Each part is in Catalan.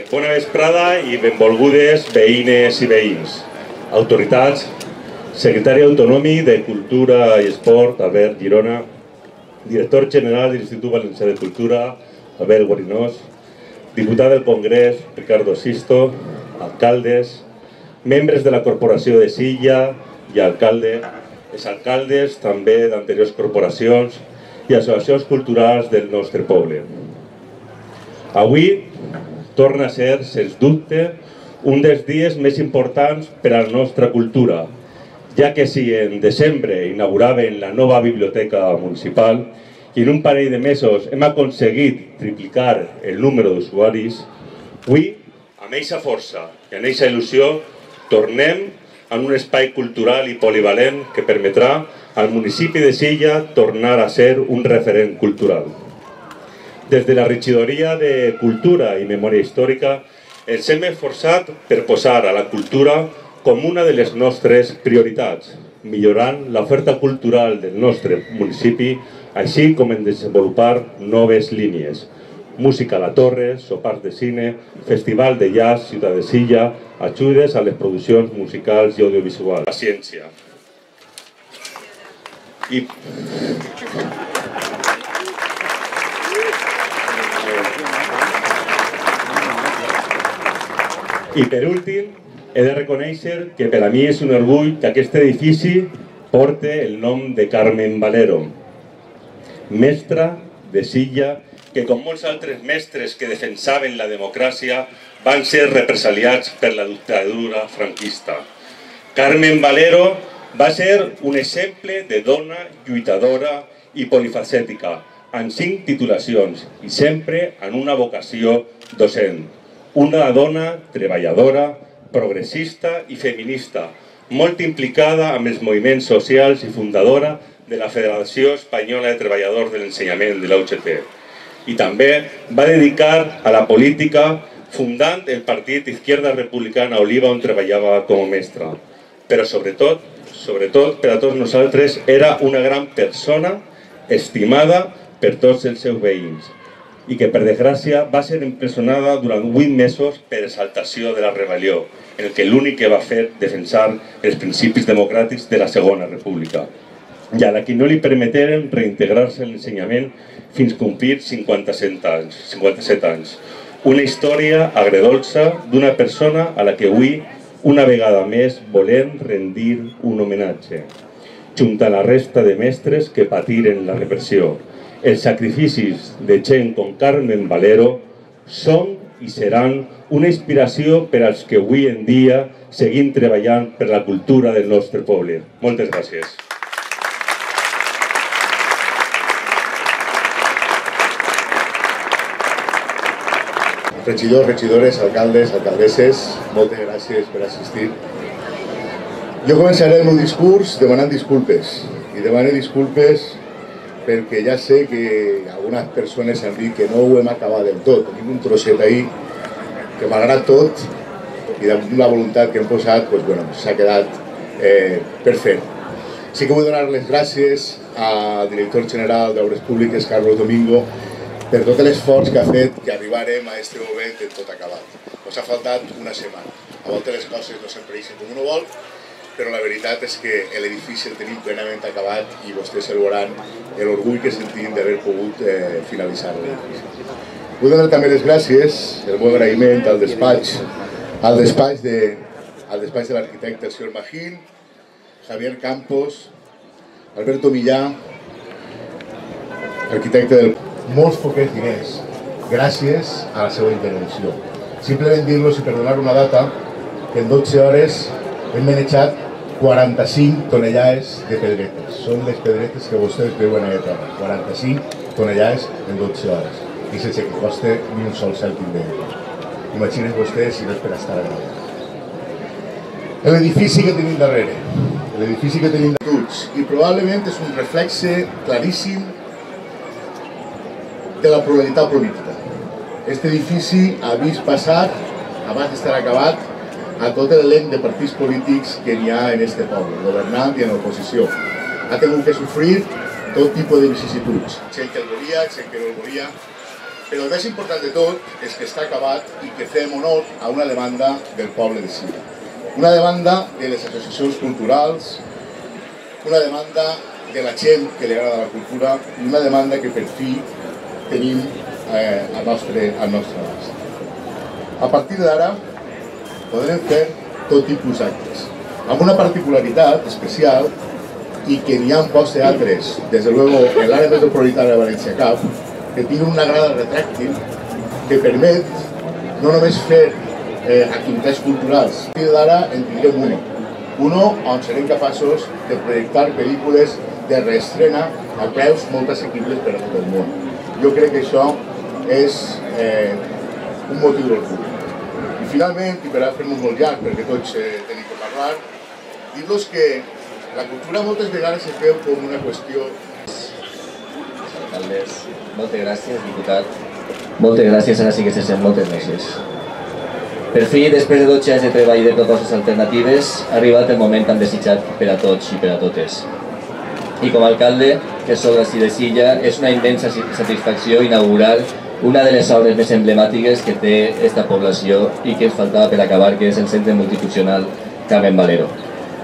Bona vesprada i benvolgudes veïnes i veïns, autoritats, secretari autonòmic de Cultura i Esport, Albert Girona, director general de l'Institut Valencià de Cultura, Albert Guarinós, diputat del Congrés, Ricardo Sisto, alcaldes, membres de la Corporació de Silla i alcalde, exalcaldes també d'anteriors corporacions i associacions culturals del nostre poble. Avui torna a ser, sens dubte, un dels dies més importants per a la nostra cultura, ja que si en desembre inauguraven la nova biblioteca municipal i en un parell de mesos hem aconseguit triplicar el número d'usuaris, avui, amb eixa força i amb eixa il·lusió, tornem a un espai cultural i polivalent que permetrà al municipi de Silla tornar a ser un referent cultural. Des de la regidoria de Cultura i Memòria Històrica ens hem esforçat per posar a la cultura com una de les nostres prioritats, millorant l'oferta cultural del nostre municipi, així com en desenvolupar noves línies. Música a la Torre, sopars de cine, festival de jazz, Ciutat de Silla, ajudes a les produccions musicals i audiovisuals. Paciència. I per últim, he de reconèixer que per a mi és un orgull que aquest edifici porte el nom de Carmen Valero, mestra de Silla, que com molts altres mestres que defensaven la democràcia van ser represaliats per la dictadura franquista. Carmen Valero va ser un exemple de dona lluitadora i polifacètica, amb 5 titulacions i sempre en una vocació docent. Una dona treballadora, progressista i feminista, molt implicada amb els moviments socials i fundadora de la Federació Espanyola de Treballadors de l'Ensenyament de la UGT. I també va dedicar a la política fundant el partit Izquierda Republicana Oliva on treballava com a mestra. Però sobretot per a tots nosaltres era una gran persona estimada per tots els seus veïns i que, per desgràcia, va ser empresonada durant 8 mesos per exaltació de la rebel·lió, en què l'únic que va fer defensar els principis democràtics de la Segona República, i a la que no li permeteren reintegrar-se a l'ensenyament fins a complir 57 anys. Una història agredolça d'una persona a la que avui, una vegada més, volem rendir un homenatge, junt a la resta de mestres que patiren la repressió. Els sacrificis de gent com Carmen Valero són i seran una inspiració per als que avui en dia seguim treballant per la cultura del nostre poble. Moltes gràcies. Regidors, regidores, alcaldes, alcaldesses, moltes gràcies per assistir. Jo començaré el meu discurs demanant disculpes. I demano disculpes perquè ja sé que algunes persones han dit que no ho hem acabat del tot. Tenim un trosset ahí que malgrat tot i amb la voluntat que hem posat s'ha quedat per fer. Sí que vull donar les gràcies al director general d'Obres Públiques, Carlos Domingo, per tot l'esforç que ha fet que arribarem a aquest moment en tot acabat. Ens ha faltat una setmana. A voltes les coses no sempre ixen com uno vol, però la veritat és que l'edifici el tenim plenament acabat i vostès el veuran l'orgull que sentim d'haver pogut finalitzar l'edifici. Vull donar també les gràcies, el meu agraïment al despatx de l'arquitecte, el senyor Magín, Javier Campos, Alberto Millà, arquitecte del... Molts poquets diners, gràcies a la seva intervenció. Simplement dir-los i per donar una data que en 12 hores hem manejat 45 tonellades de pedretes. Són les pedretes que vostès veuen a terra. 45 tonellades en 12 hores. I sense que coste ni un sol cèntim d'euro. Imaginen vostès si no és per estar agradat. L'edifici que tenim darrere. L'edifici que tenim tots. I probablement és un reflexe claríssim de la pluralitat política. Aquest edifici ha vist passar, abans d'estar acabat, a tot l'elenc de partits polítics que n'hi ha en aquest poble, governant i en oposició. Ha tingut que sofrir tot tipus de vicissituds, gent que el volia, gent que no el volia, però el més important de tot és que està acabat i que fem honor a una demanda del poble de Silla. Una demanda de les associacions culturals, una demanda de la gent que li agrada la cultura i una demanda que per fi tenim al nostre abast. A partir d'ara podrem fer tot tipus d'actes, amb una particularitat especial i que n'hi ha pocs teatres, des de luego en l'àrea metropolitana de València Cap, que tenen una grada retràctil que permet no només fer activitats culturals. A partir d'ara en tindrem uno on serem capaços de projectar pel·lícules de reestrena a preus molt assequibles per a tot el món. Jo crec que això és un motiu d'orgull. I finalment, i per a fer-nos molt llarg, perquè tots tenim que parlar, dir-los que la cultura moltes vegades es veu com una qüestió... Alcaldes, moltes gràcies, diputat. Moltes gràcies, ara sí que se sent, moltes gràcies. Per fi, després de 12 anys de treball i de propostes alternatives, ha arribat el moment tan desitjat per a tots i per a totes. I com a alcalde, que soc d'ací de Silla, és una immensa satisfacció inaugurar una de les obres més emblemàtiques que té aquesta població i que ens faltava per acabar, que és el Centre Multifuncional Carmen Valero.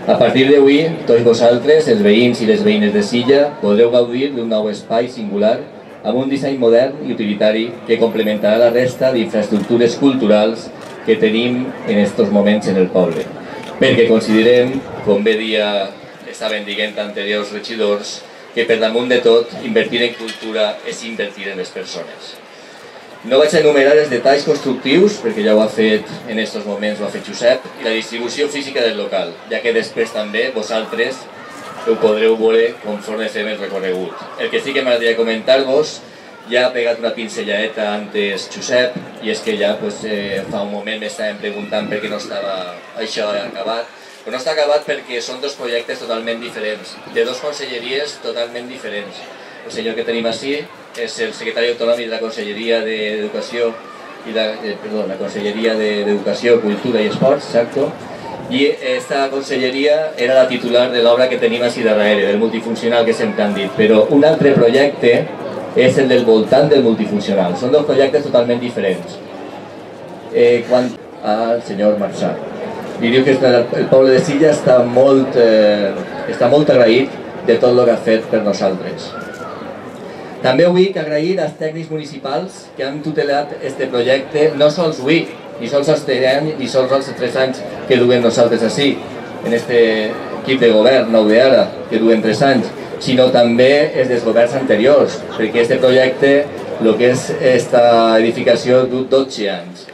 A partir d'avui, tots vosaltres, els veïns i les veïnes de Silla, podreu gaudir d'un nou espai singular amb un disseny modern i utilitari que complementarà la resta d'infraestructures culturals que tenim en aquests moments en el poble. Perquè considerem, com bé estaven dient anteriors regidors, que per damunt de tot, invertir en cultura és invertir en les persones. No vaig enumerar els detalls constructius, perquè ja ho ha fet en aquests moments, ho ha fet Josep, i la distribució física del local, ja que després també vosaltres ho podreu veure conforme fem el recorregut. El que sí que m'agradaria comentar-vos, ja ha pegat una pinzelladeta antes Josep, i és que ja fa un moment m'estaven preguntant per què no estava això acabat. Però no està acabat perquè són dos projectes totalment diferents, de dos conselleries totalment diferents. El senyor que tenim així és el secretari autonòmic de la Conselleria d'Educació la Conselleria d'Educació, Cultura i Esports, exacto, i aquesta conselleria era la titular de l'obra que tenim així darrere, del multifuncional que sempre han dit, però un altre projecte és el del voltant del multifuncional. Són dos projectes totalment diferents. Quant al senyor Marçà, li diu que el poble de Silla està molt agraït de tot el que ha fet per nosaltres. També vull agrair als tècnics municipals que han tutelat aquest projecte, no sols avui, ni sols els 3 anys, ni sols els 3 anys que duem nosaltres així, en aquest equip de govern nou d'ara, que duem 3 anys, sinó també els dels governs anteriors, perquè aquest projecte, el que és aquesta edificació, du 12 anys.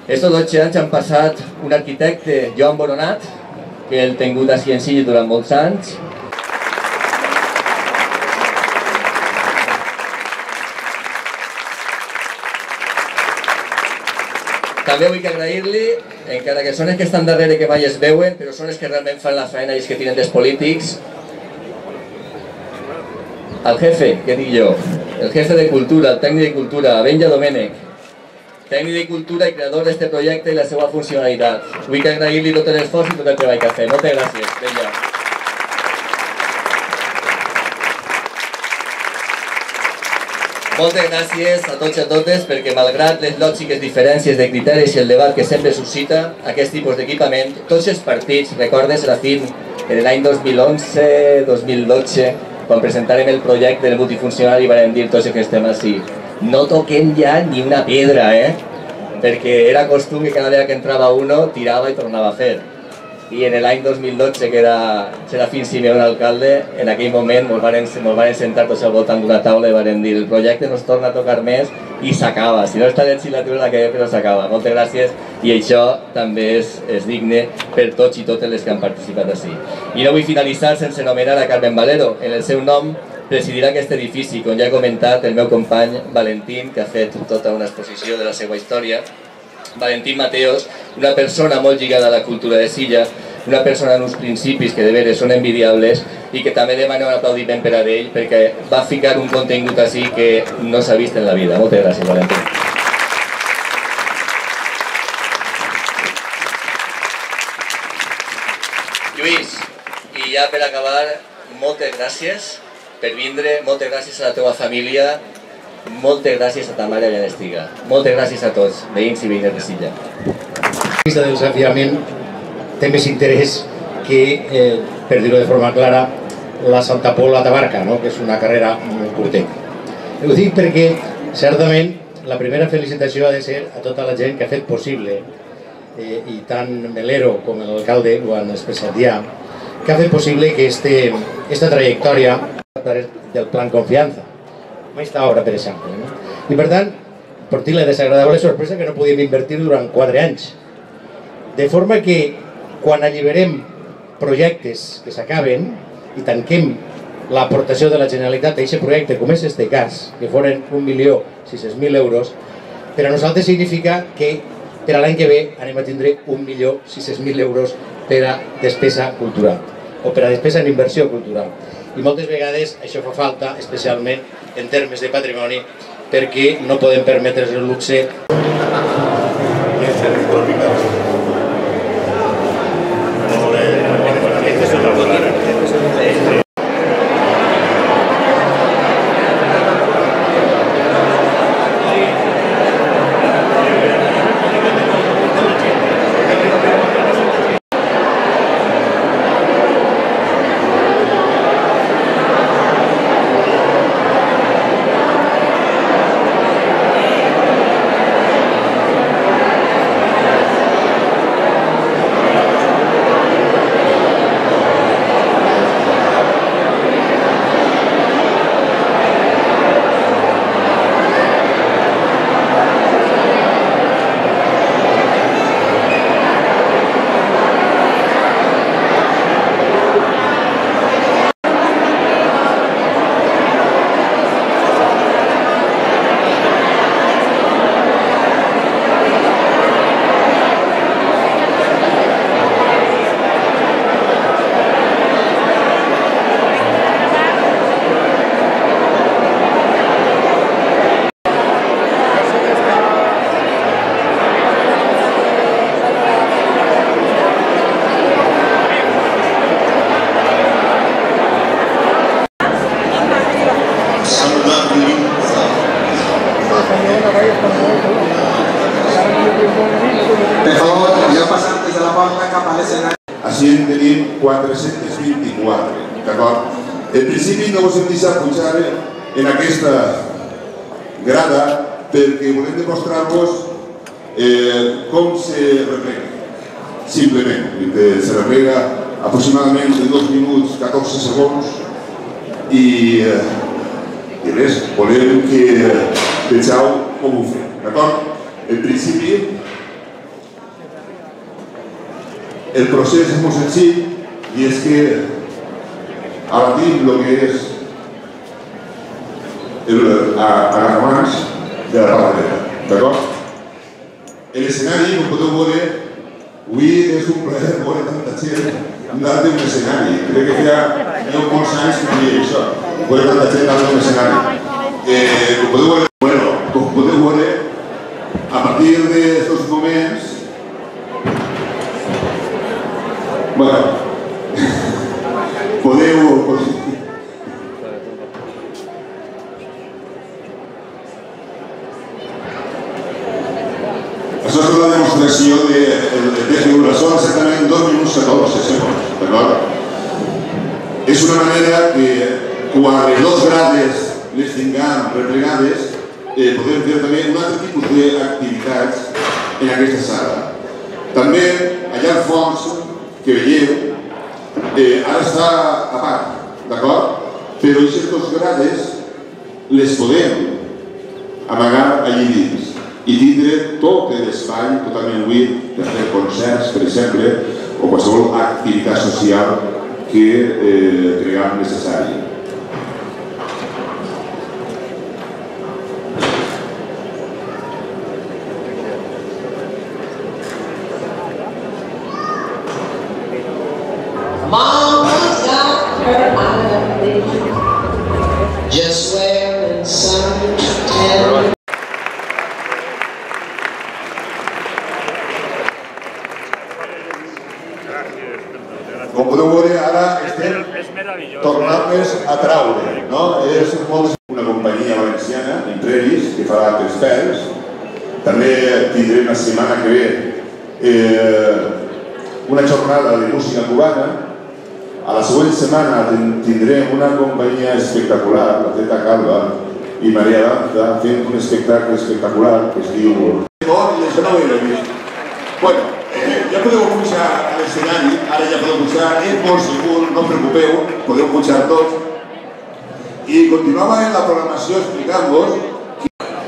Estos 12 anys han passat un arquitecte, Joan Boronat, que el tingut així en Silla durant molts anys. També vull agrair-li, encara que són els que estan darrere que mai es veuen, però són els que realment fan la feina i els que tiren dels polítics, al jefe, què dic jo, el jefe de cultura, el tècnic de cultura, Benja Domènech, tècnic de cultura i creador d'aquest projecte i la seva funcionalitat. Vull agrair-li tot l'esforç i tot el treball que ha fet. Moltes gràcies, Benja. Moltes gràcies a tots i a totes perquè, malgrat les lògiques diferències de criteris i el debat que sempre suscita aquest tipus d'equipament, tots els partits, recordes, Serafín, en l'any 2011-2012, quan presentarem el projecte del multifuncional i vam dir tots que estem així, no toquem ja ni una pedra, perquè era costum que cada vegada que entrava uno tirava i tornava a fer. I en l'any 2012, que era Serafín Simeón alcalde, en aquell moment ens van sentar tots al voltant d'una taula i van dir el projecte no es torna a tocar més i s'acaba. Si no està legislatura la que ve, però s'acaba. Moltes gràcies i això també és digne per tots i totes les que han participat així. I no vull finalitzar sense anomenar a Carmen Valero. En el seu nom presidirà aquest edifici, com ja he comentat, el meu company Valentín, que ha fet tota una exposició de la seva història. Valentín Mateos, una persona molt lligada a la cultura de Silla, una persona amb uns principis que de veres són envidiables i que també demana un aplaudiment per a ell perquè va ficar un contingut així que no s'ha vist en la vida. Moltes gràcies, Valentín. Lluís, i ja per acabar, moltes gràcies per vindre, moltes gràcies a la teva família, moltes gràcies a ta mare allà d'Estiga. Moltes gràcies a tots, veïns i veïnes de Silla. La llista del desafiament té més interès que, per dir-ho de forma clara, la Santa Pola Tabarca, que és una carrera molt curteta. Ho dic perquè, certament, la primera felicitació ha de ser a tota la gent que ha fet possible, i tant Melero com l'alcalde ho han expressat ja, que ha fet possible que esta trajectòria a través del Plan Confianza, aquesta obra, per exemple. I per tant, porti la desagradable sorpresa que no podíem invertir durant 4 anys. De forma que, quan alliberem projectes que s'acaben i tanquem l'aportació de la Generalitat a aquest projecte, com és este cas, que foren 1.600.000 euros, per a nosaltres significa que per a l'any que ve anem a tindre 1.600.000 euros per a despesa cultural, o per a despesa en inversió cultural. I moltes vegades això fa falta, especialment en termes de patrimoni, perquè no podem permetre's el luxe. Per favor, ja passant des de la porta cap a l'escenari. Així en tenim 424, d'acord? En principi no us hem deixat pujar en aquesta grada perquè volem demostrar-vos com se replega. Simplement, se replega aproximadament de 2 minuts 14 segons i res, volem que vegeu com ho fem, d'acord? En principi, el procés és molt senzill i és que abatim el que és agarramants de la paradera, d'acord? l'escenari, com podeu veure, avui és un plaer veure tanta gent dalt d'un escenari. Crec que feia molts anys que no hi havia això, veure tanta gent dalt d'un escenari. Com podeu veure, a partir d'aquests moments, podeu... Això és la demostració de figura. Són exactament 2 minuts 14 segons, d'acord? És una manera que quan les 2 grades les tinguem replegades podem fer també un altre tipus d'activitats en aquesta sala. També, allà al fons, que veieu, ara està a part, d'acord? Però aquestes 2 grades les podem amagar allí dins i tindre tot l'espai totalment buit per fer concerts, per exemple, o qualsevol activitat social que creguem necessària. Mama's got her eye just wearing suntan. Com podeu veure, ara estem tornant-nos a traure, no? És una companyia valenciana, Imprevis, que farà 3 pèls. També tindrem la setmana que ve una jornada de música cubana. A la següent setmana tindrem una companyia espectacular, la Zeta Calva i Maria Danza, fent un espectacle espectacular que es diu... Això no ho he vist. Bueno, ja podeu pujar a l'escenari, ara ja podeu pujar, és molt segur, no us preocupeu, podeu pujar tots. I continuava en la programació explicant-vos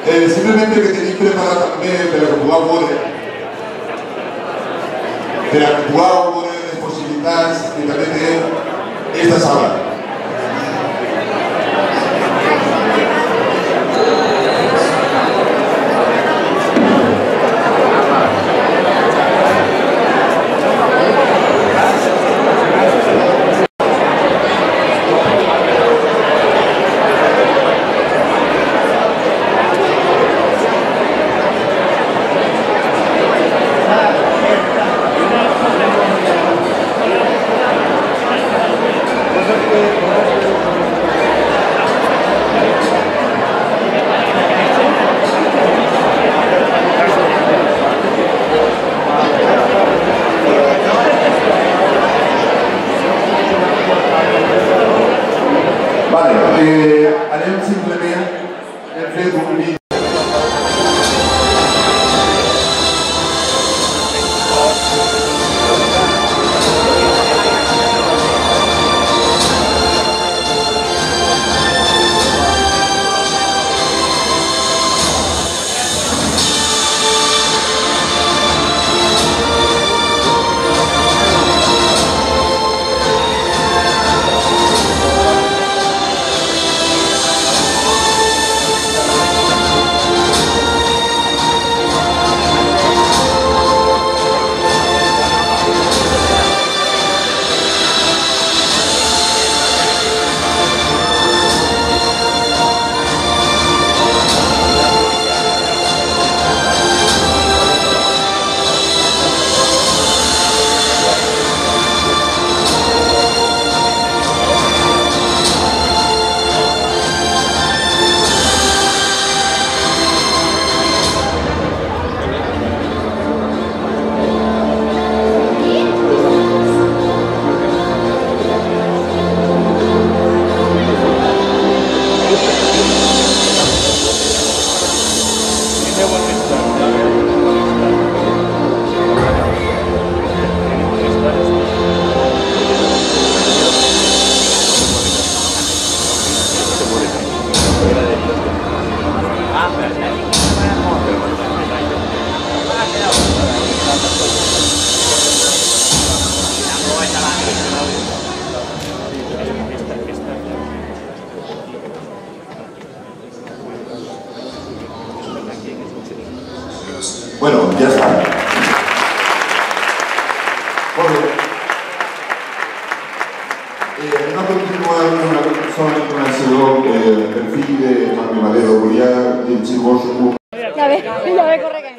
simplement perquè tenim preparat també per a que pugueu veure les possibilitats que també té aquesta sala. Bueno, ja està. Molt bé. Anem a continuar solament un ansegó, el fill de Carmen Valero. Volia llegir-vos un... Ja ve correcte.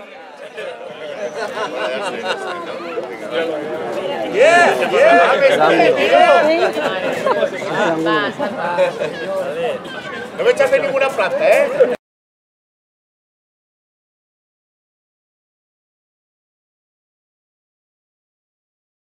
No me echaste ninguna plata, ¿eh?